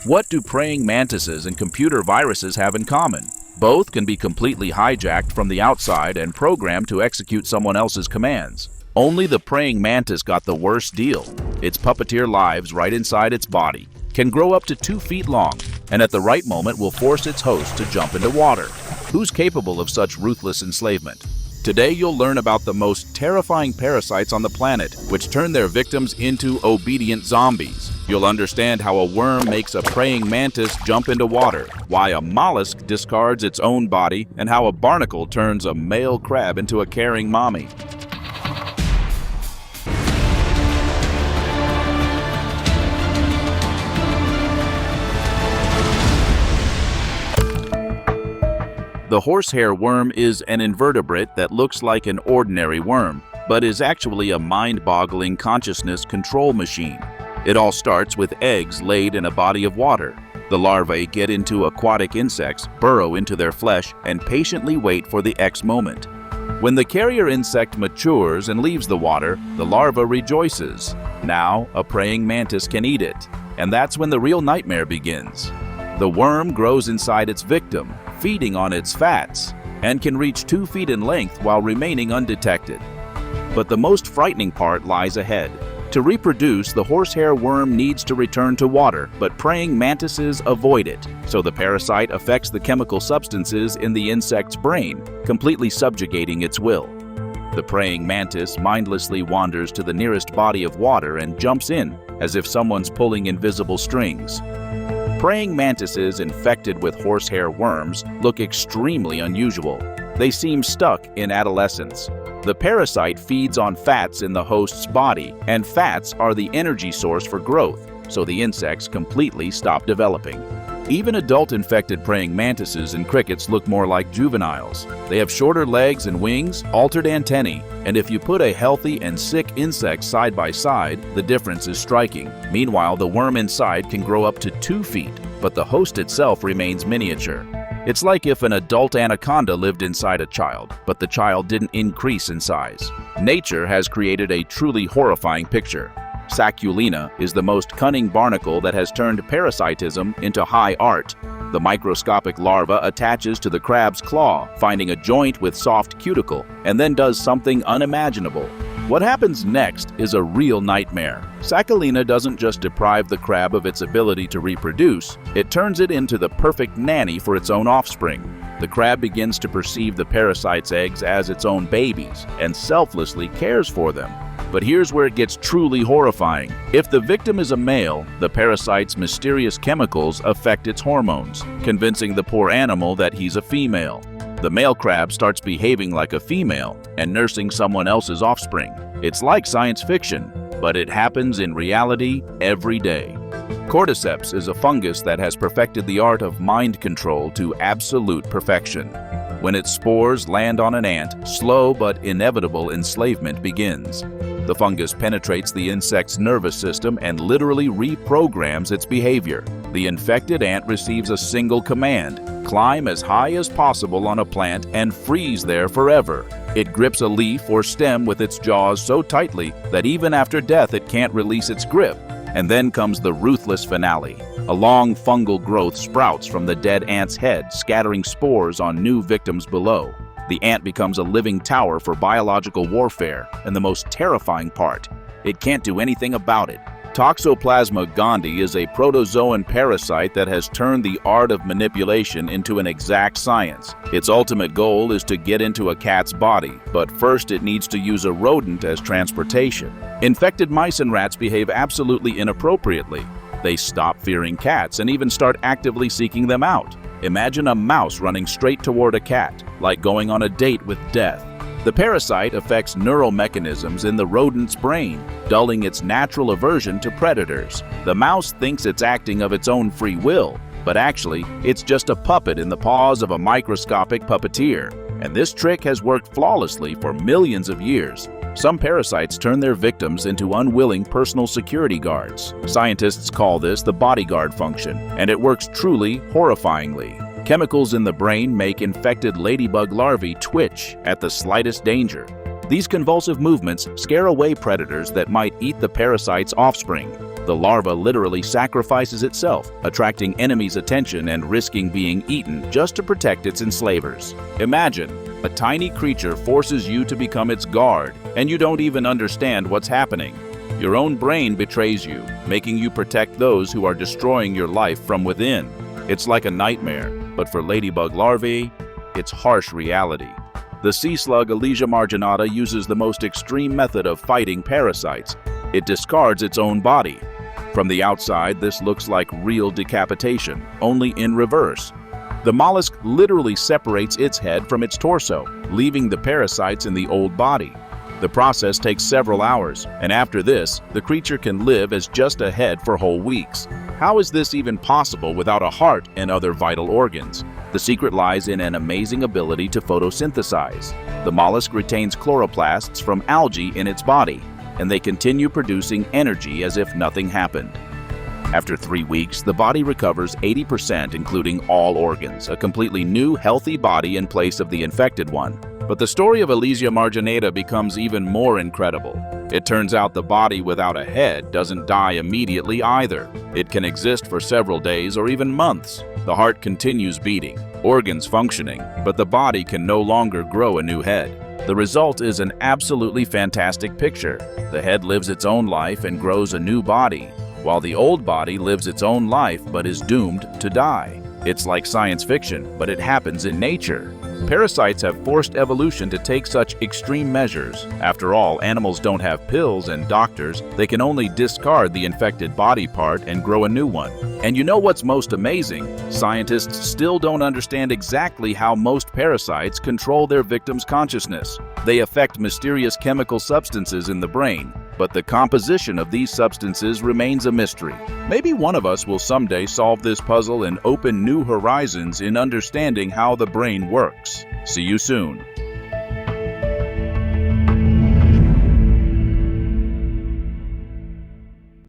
What do praying mantises and computer viruses have in common? Both can be completely hijacked from the outside and programmed to execute someone else's commands. Only the praying mantis got the worst deal. Its puppeteer lives right inside its body, can grow up to 2 feet long, and at the right moment will force its host to jump into water. Who's capable of such ruthless enslavement? Today you'll learn about the most terrifying parasites on the planet, which turn their victims into obedient zombies. You'll understand how a worm makes a praying mantis jump into water, why a mollusk discards its own body, and how a barnacle turns a male crab into a caring mommy. The horsehair worm is an invertebrate that looks like an ordinary worm, but is actually a mind-boggling consciousness control machine. It all starts with eggs laid in a body of water. The larvae get into aquatic insects, burrow into their flesh, and patiently wait for the X moment. When the carrier insect matures and leaves the water, the larva rejoices. Now, a praying mantis can eat it, and that's when the real nightmare begins. The worm grows inside its victim, feeding on its fats, and can reach 2 feet in length while remaining undetected. But the most frightening part lies ahead. To reproduce, the horsehair worm needs to return to water, but praying mantises avoid it, so the parasite affects the chemical substances in the insect's brain, completely subjugating its will. The praying mantis mindlessly wanders to the nearest body of water and jumps in, as if someone's pulling invisible strings. Praying mantises infected with horsehair worms look extremely unusual. They seem stuck in adolescence. The parasite feeds on fats in the host's body, and fats are the energy source for growth, so the insects completely stop developing. Even adult infected praying mantises and crickets look more like juveniles. They have shorter legs and wings, altered antennae, and if you put a healthy and sick insect side by side, the difference is striking. Meanwhile, the worm inside can grow up to 2 feet, but the host itself remains miniature. It's like if an adult anaconda lived inside a child, but the child didn't increase in size. Nature has created a truly horrifying picture. Sacculina is the most cunning barnacle that has turned parasitism into high art. The microscopic larva attaches to the crab's claw, finding a joint with soft cuticle, and then does something unimaginable. What happens next is a real nightmare. Sacculina doesn't just deprive the crab of its ability to reproduce, it turns it into the perfect nanny for its own offspring. The crab begins to perceive the parasite's eggs as its own babies and selflessly cares for them. But here's where it gets truly horrifying. If the victim is a male, the parasite's mysterious chemicals affect its hormones, convincing the poor animal that he's a female. The male crab starts behaving like a female and nursing someone else's offspring. It's like science fiction, but it happens in reality every day. Cordyceps is a fungus that has perfected the art of mind control to absolute perfection. When its spores land on an ant, slow but inevitable enslavement begins. The fungus penetrates the insect's nervous system and literally reprograms its behavior. The infected ant receives a single command: climb as high as possible on a plant and freeze there forever. It grips a leaf or stem with its jaws so tightly that even after death it can't release its grip. And then comes the ruthless finale. A long fungal growth sprouts from the dead ant's head, scattering spores on new victims below. The ant becomes a living tower for biological warfare, and the most terrifying part, it can't do anything about it. Toxoplasma gondii is a protozoan parasite that has turned the art of manipulation into an exact science. Its ultimate goal is to get into a cat's body, but first it needs to use a rodent as transportation. Infected mice and rats behave absolutely inappropriately. They stop fearing cats and even start actively seeking them out. Imagine a mouse running straight toward a cat, like going on a date with death. The parasite affects neural mechanisms in the rodent's brain, dulling its natural aversion to predators. The mouse thinks it's acting of its own free will, but actually, it's just a puppet in the paws of a microscopic puppeteer. And this trick has worked flawlessly for millions of years. Some parasites turn their victims into unwilling personal security guards. Scientists call this the bodyguard function, and it works truly horrifyingly. Chemicals in the brain make infected ladybug larvae twitch at the slightest danger. These convulsive movements scare away predators that might eat the parasite's offspring. The larva literally sacrifices itself, attracting enemies' attention and risking being eaten just to protect its enslavers. Imagine, a tiny creature forces you to become its guard, and you don't even understand what's happening. Your own brain betrays you, making you protect those who are destroying your life from within. It's like a nightmare, but for ladybug larvae, it's harsh reality. The sea slug Alesia marginata uses the most extreme method of fighting parasites. It discards its own body. From the outside, this looks like real decapitation, only in reverse. The mollusk literally separates its head from its torso, leaving the parasites in the old body. The process takes several hours, and after this, the creature can live as just a head for whole weeks. How is this even possible without a heart and other vital organs? The secret lies in an amazing ability to photosynthesize. The mollusk retains chloroplasts from algae in its body, and they continue producing energy as if nothing happened. After 3 weeks, the body recovers 80%, including all organs, a completely new, healthy body in place of the infected one. But the story of Alesia marginata becomes even more incredible. It turns out the body without a head doesn't die immediately either. It can exist for several days or even months. The heart continues beating, organs functioning, but the body can no longer grow a new head. The result is an absolutely fantastic picture. The head lives its own life and grows a new body, while the old body lives its own life but is doomed to die. It's like science fiction, but it happens in nature. Parasites have forced evolution to take such extreme measures. After all, animals don't have pills and doctors. They can only discard the infected body part and grow a new one. And you know what's most amazing? Scientists still don't understand exactly how most parasites control their victims' consciousness. They affect mysterious chemical substances in the brain, but the composition of these substances remains a mystery. Maybe one of us will someday solve this puzzle and open new horizons in understanding how the brain works. See you soon.